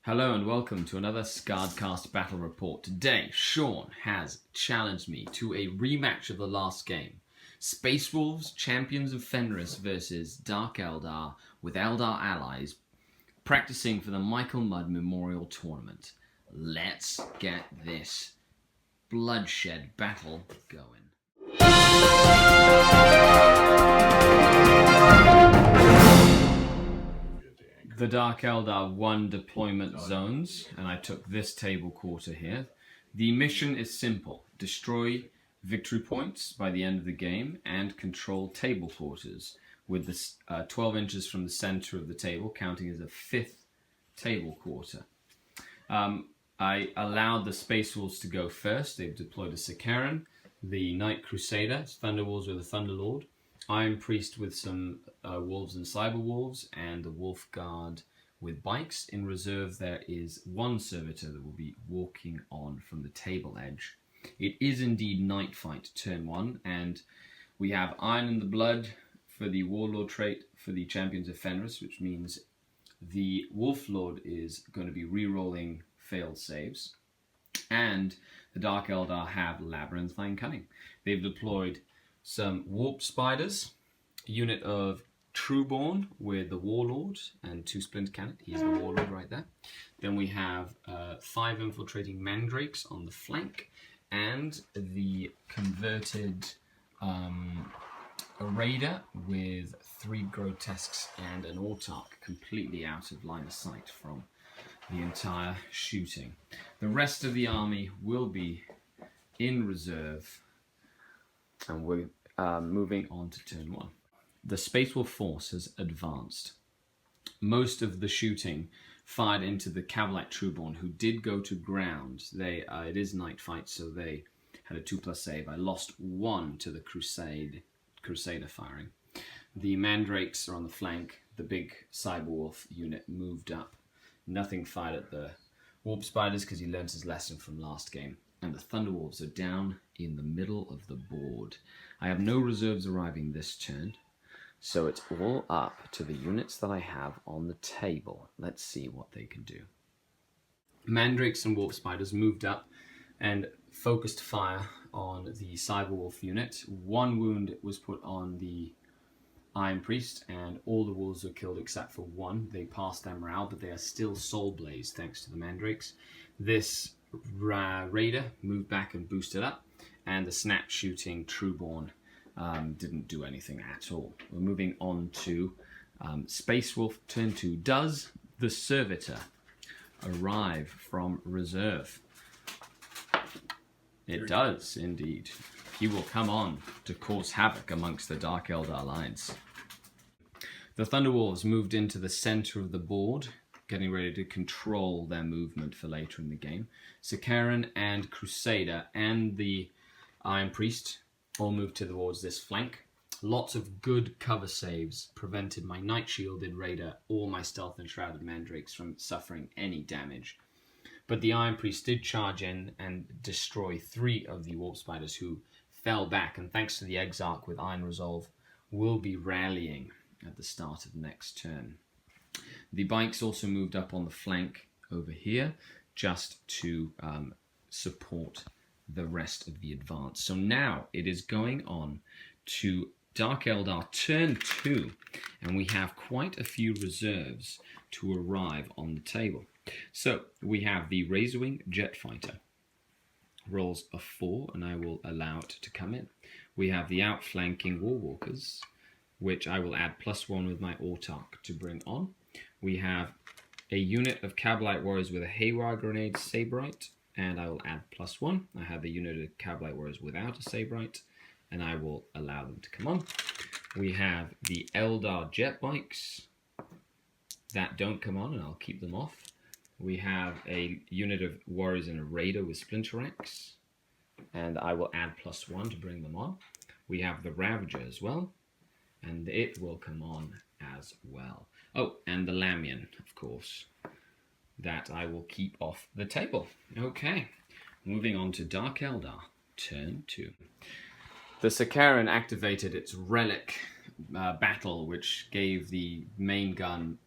Hello and welcome to another SkaredCast battle report. Today, Sean has challenged me to a rematch of the last game. Space Wolves, champions of Fenris versus Dark Eldar with Eldar allies, practicing for the Michael Mudd Memorial Tournament. Let's get this bloodshed battle going. The Dark Eldar won deployment zones, and I took this table quarter here. The mission is simple: destroy victory points by the end of the game and control table quarters, with the 12 inches from the center of the table counting as a fifth table quarter. I allowed the Space Wolves to go first. They've deployed a Sikaran, the Knight Crusader, Thunder Wolves with a Thunder Lord, Iron Priest with some Wolves and Cyber Wolves, and the Wolf Guard with bikes. In reserve there is one servitor that will be walking on from the table edge. It is indeed Night Fight turn 1, and we have Iron in the Blood for the Warlord trait for the Champions of Fenris, which means the Wolf Lord is going to be re-rolling failed saves, and the Dark Eldar have Labyrinthine Cunning. They've deployed some Warp Spiders, a unit of Trueborn with the Warlord and 2 Splinter Cannon. He's the Warlord right there. Then we have 5 Infiltrating Mandrakes on the flank, and the converted Raider with 3 Grotesques and an Autarch completely out of line of sight from the entire shooting. The rest of the army will be in reserve, and we're moving on to turn 1. The Space Wolf force has advanced. Most of the shooting fired into the Cavalite Trueborn, who did go to ground. It is Night Fight, so they had a 2+ save. I lost 1 to the Crusader firing. The Mandrakes are on the flank. The big Cyber Wolf unit moved up. Nothing fired at the Warp Spiders because he learned his lesson from last game. And the Thunder Wolves are down in the middle of the board. I have no reserves arriving this turn, so it's all up to the units that I have on the table. Let's see what they can do. Mandrakes and Warp Spiders moved up and focused fire on the Cyber Wolf unit. 1 wound was put on the Iron Priest, and all the wolves were killed except for 1. They passed their morale, but they are still soul blazed thanks to the Mandrakes. This Raider moved back and boosted up, and the snap shooting Trueborn didn't do anything at all. We're moving on to Space Wolf turn 2. Does the Servitor arrive from reserve? It does indeed. He will come on to cause havoc amongst the Dark Eldar lines. The Thunder Wolves moved into the center of the board, getting ready to control their movement for later in the game. Sikaran and Crusader and the Iron Priest all moved towards this flank. Lots of good cover saves prevented my Night Shielded Raider or my Stealth and Shrouded Mandrakes from suffering any damage. But the Iron Priest did charge in and destroy 3 of the Warp Spiders, who fell back, and thanks to the Exarch with Iron Resolve, will be rallying at the start of next turn. The bikes also moved up on the flank over here just to support the rest of the advance. So now it is going on to Dark Eldar turn 2, and we have quite a few reserves to arrive on the table. So we have the Razorwing Jet Fighter. Rolls a 4, and I will allow it to come in. We have the outflanking Warwalkers, which I will add +1 with my Autarch to bring on. We have a unit of Cabalite Warriors with a Haywire Grenade Saberite, and I will add +1. I have a unit of Cabalite Warriors without a Saberite, and I will allow them to come on. We have the Eldar Jet Bikes that don't come on, and I'll keep them off. We have a unit of Warriors and a Raider with Splinter Axe, and I will add +1 to bring them on. We have the Ravager as well, and it will come on as well. Oh, and the Lamian, of course, that I will keep off the table. Okay, moving on to Dark Eldar, turn 2. The Sikaran activated its relic battle, which gave the main gun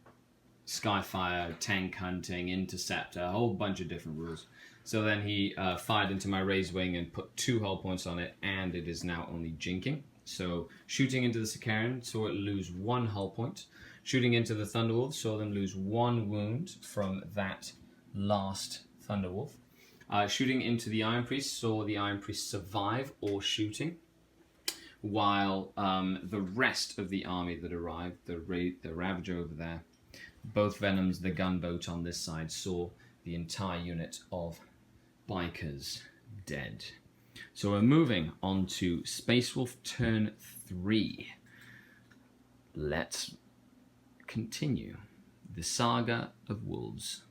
Skyfire, tank hunting, interceptor, a whole bunch of different rules. So then he fired into my raised wing and put 2 hull points on it, and it is now only jinking. So shooting into the Sakaran saw it lose 1 hull point. Shooting into the Thunderwolf saw them lose 1 wound from that last Thunderwolf. Shooting into the Iron Priest saw the Iron Priest survive all shooting, while the rest of the army that arrived, the Ravager over there, both Venoms, the gunboat on this side, saw the entire unit of bikers dead. So we're moving on to Space Wolf turn 3. Let's continue the saga of wolves.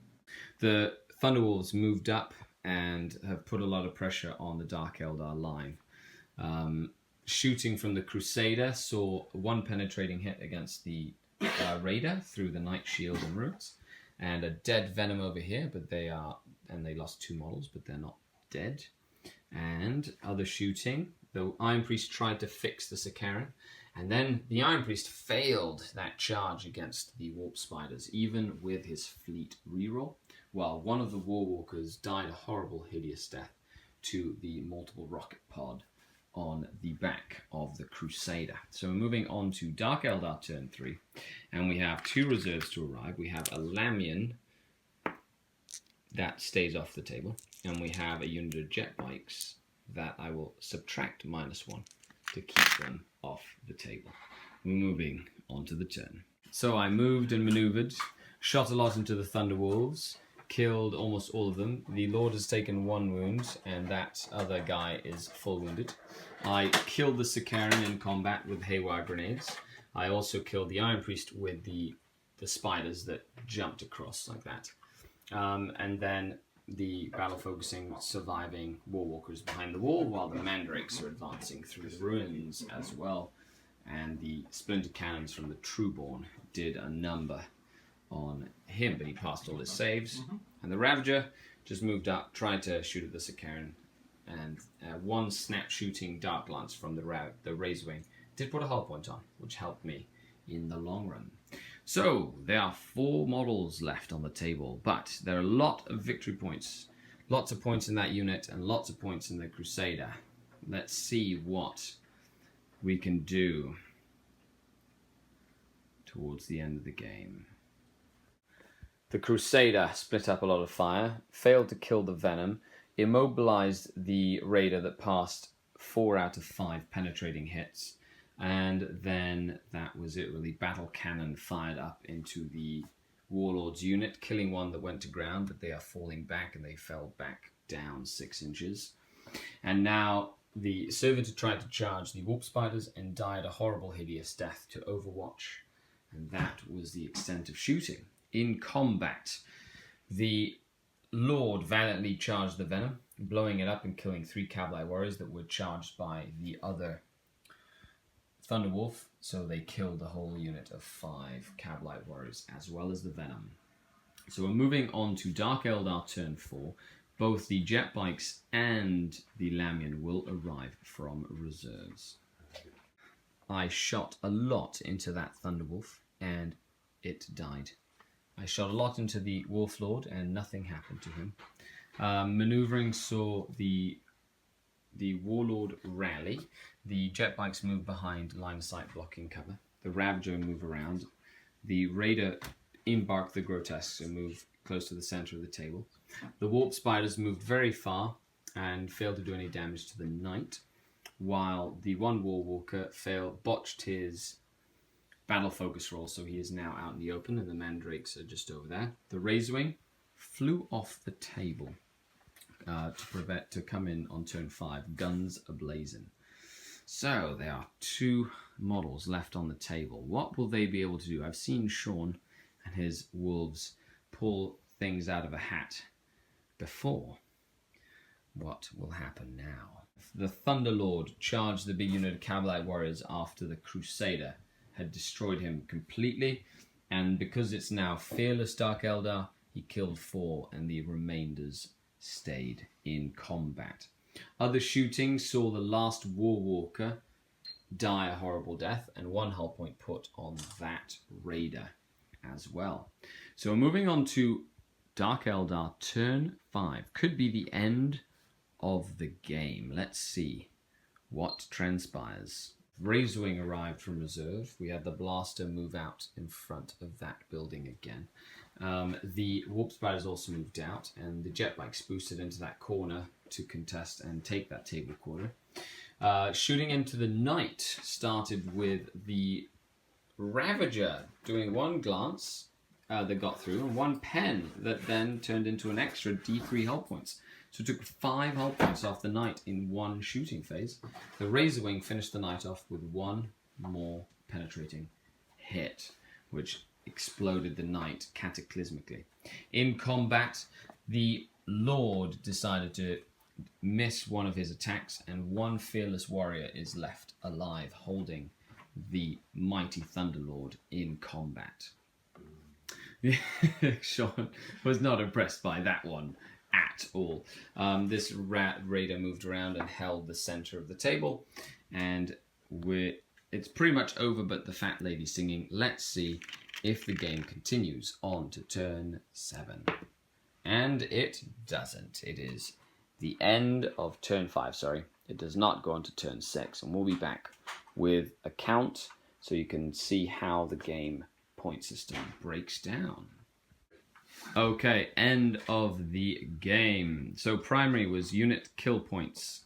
The Thunderwolves moved up and have put a lot of pressure on the Dark Eldar line. Shooting from the Crusader saw 1 penetrating hit against the Raider through the Knight Shield and Roots, and a dead Venom over here, but they lost 2 models, but they're not dead. And other shooting, the Iron Priest tried to fix the Sakaran, and then the Iron Priest failed that charge against the Warp Spiders, even with his fleet reroll, while one of the Warwalkers died a horrible, hideous death to the multiple rocket pod on the back of the Crusader. So we're moving on to Dark Eldar turn 3, and we have 2 reserves to arrive. We have a Lamian that stays off the table, and we have a unit of jet bikes that I will subtract -1 to keep them off the table. We're moving on to the turn. So I moved and maneuvered, shot a lot into the Thunderwolves, killed almost all of them. The Lord has taken 1 wound, and that other guy is full wounded. I killed the Sakaran in combat with Haywire grenades. I also killed the Iron Priest with the spiders that jumped across like that. And then the battle-focusing surviving Warwalkers behind the wall, while the Mandrakes are advancing through the ruins as well. And the splintered cannons from the Trueborn did a number on him, but he passed all his saves. And the Ravager just moved up, tried to shoot at the Sakaran, and 1 snap shooting Dark Lance from the Razor Wing did put a hull point on, which helped me in the long run. So there are 4 models left on the table, but there are a lot of victory points, lots of points in that unit, and lots of points in the Crusader. Let's see what we can do towards the end of the game. The Crusader split up a lot of fire, failed to kill the Venom, immobilized the Raider that passed 4 out of 5 penetrating hits, and then that was it really. Battle cannon fired up into the Warlord's unit, killing 1 that went to ground, but they are falling back, and they fell back down 6 inches. And now the Servitor tried to charge the Warp Spiders and died a horrible, hideous death to Overwatch, and that was the extent of shooting. In combat, the Lord valiantly charged the Venom, blowing it up and killing 3 Cavalry Warriors that were charged by the other Thunderwolf, so they killed the whole unit of 5 Cavalry Warriors as well as the Venom. So we're moving on to Dark Eldar turn 4. Both the jet bikes and the Lamian will arrive from reserves. I shot a lot into that Thunderwolf and it died. I shot a lot into the Wolf Lord and nothing happened to him. Maneuvering saw the Warlord rally. The jet bikes move behind line of sight blocking cover. The Ravager move around. The Raider embark the Grotesques and move close to the center of the table. The Warp Spiders moved very far and failed to do any damage to the Knight, while the 1 Warwalker botched his battle focus roll, so he is now out in the open, and the Mandrakes are just over there. The Razorwing flew off the table to come in on turn 5, guns ablazing. So there are 2 models left on the table. What will they be able to do? I've seen Sean and his wolves pull things out of a hat before. What will happen now? The Thunderlord charged the big unit of Cavalry Warriors after the Crusader had destroyed him completely, and because it's now Fearless Dark Eldar, he killed 4 and the remainders stayed in combat. Other shooting saw the last Warwalker die a horrible death and 1 hull point put on that Raider as well. So we're moving on to Dark Eldar turn 5. Could be the end of the game. Let's see what transpires. Razorwing arrived from reserve. We had the blaster move out in front of that building again. The warp spiders also moved out, and the jet bikes boosted into that corner to contest and take that table quarter. Shooting into the night started with the Ravager doing one glance that got through, and one pen that then turned into an extra D3 hull points. So it took 5 hull points off the knight in one shooting phase. The Razorwing finished the knight off with one more penetrating hit, which exploded the knight cataclysmically. In combat, the Lord decided to miss one of his attacks, and one fearless warrior is left alive, holding the mighty Thunderlord in combat. Sean was not impressed by that one at all. This raider moved around and held the center of the table, and it's pretty much over, but the fat lady's singing. Let's see if the game continues on to turn 7. And it doesn't. It is the end of turn 5, sorry. It does not go on to turn 6, and we'll be back with a count so you can see how the game point system breaks down. Okay, end of the game. So primary was unit kill points,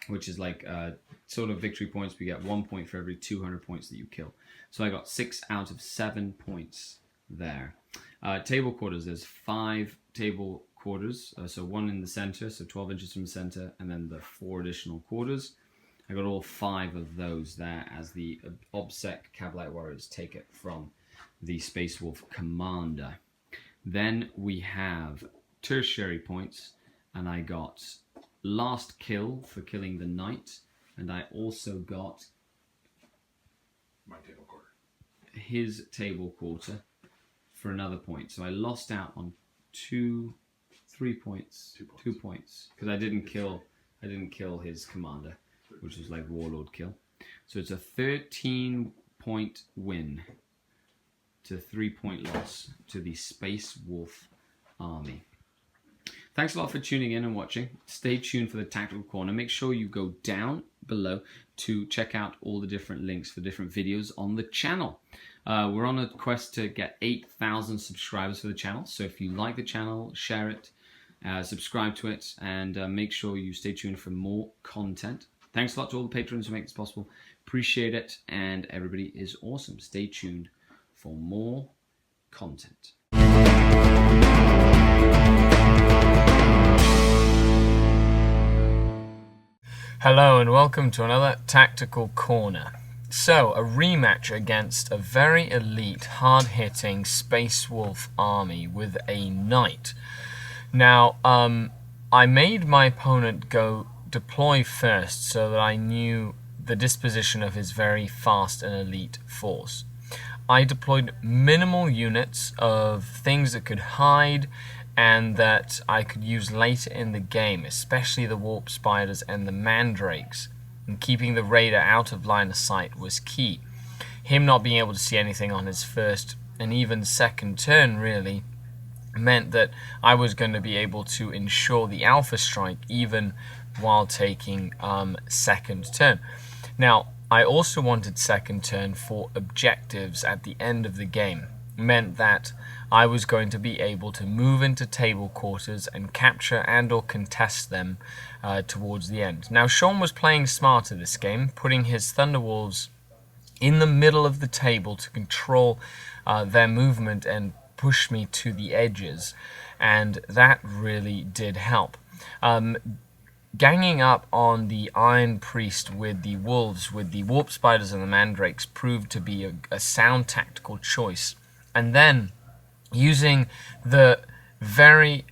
which is like sort of victory points. We get 1 point for every 200 points that you kill. So I got 6 out of 7 points there. Table quarters, there's 5 table quarters. So 1 in the center, so 12 inches from the center, and then the 4 additional quarters. I got all 5 of those there as the OBSEC Cavalite Warriors take it from the Space Wolf Commander. Then we have tertiary points, and I got last kill for killing the knight, and I also got my table quarter. His table quarter for another point. So I lost out on 3 points. 2 points because I didn't kill his commander, which was like warlord kill. So it's a 13-point win to 3-point loss to the Space Wolf army. Thanks a lot for tuning in and watching. Stay tuned for the Tactical Corner. Make sure you go down below to check out all the different links for different videos on the channel. We're on a quest to get 8,000 subscribers for the channel. So if you like the channel, share it, subscribe to it, and make sure you stay tuned for more content. Thanks a lot to all the patrons who make this possible. Appreciate it, and everybody is awesome. Stay tuned for more content. Hello and welcome to another Tactical Corner. So, a rematch against a very elite, hard-hitting Space Wolf army with a knight. Now, I made my opponent go deploy first so that I knew the disposition of his very fast and elite force. I deployed minimal units of things that could hide and that I could use later in the game, especially the warp spiders and the mandrakes. And keeping the raider out of line of sight was key. Him not being able to see anything on his first and even second turn really meant that I was going to be able to ensure the alpha strike even while taking second turn. Now, I also wanted second turn for objectives at the end of the game. Meant that I was going to be able to move into table quarters and capture and or contest them towards the end. Now, Sean was playing smarter this game, putting his Thunderwolves in the middle of the table to control their movement and push me to the edges, and that really did help. Ganging up on the Iron Priest with the Wolves, with the Warp Spiders and the Mandrakes, proved to be a sound tactical choice. And then, using the very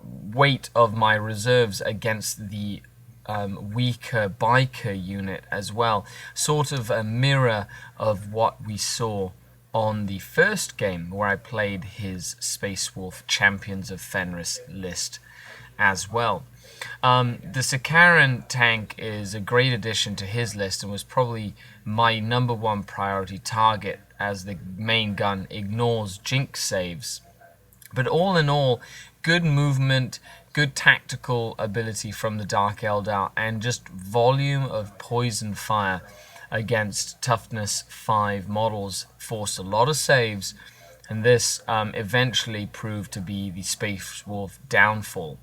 weight of my reserves against the weaker biker unit as well, sort of a mirror of what we saw on the first game, where I played his Space Wolf Champions of Fenris list as well. The Sakaran tank is a great addition to his list and was probably my #1 priority target as the main gun ignores jinx saves. But all in all, good movement, good tactical ability from the Dark Eldar, and just volume of poison fire against toughness 5 models forced a lot of saves, and this eventually proved to be the Space Wolf downfall.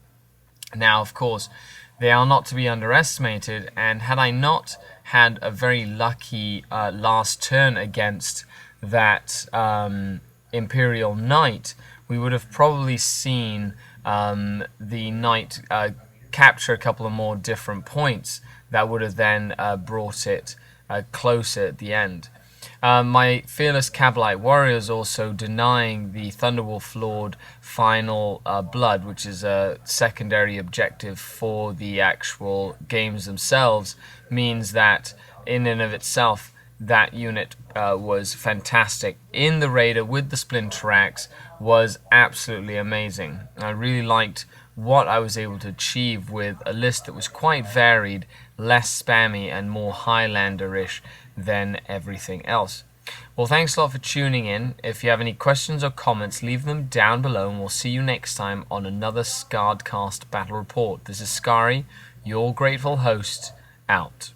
Now, of course, they are not to be underestimated, and had I not had a very lucky last turn against that Imperial Knight, we would have probably seen the Knight capture a couple of more different points that would have then brought it closer at the end. My Fearless Cavalite Warriors also denying the Thunderwolf Lord final blood, which is a secondary objective for the actual games themselves, means that in and of itself that unit was fantastic. In the Raider with the Splinter Axe was absolutely amazing. I really liked what I was able to achieve with a list that was quite varied, less spammy and more Highlander-ish than everything else. Well, thanks a lot for tuning in. If you have any questions or comments, leave them down below, and we'll see you next time on another SkaredCast Battle Report. This is Skari, your grateful host, out.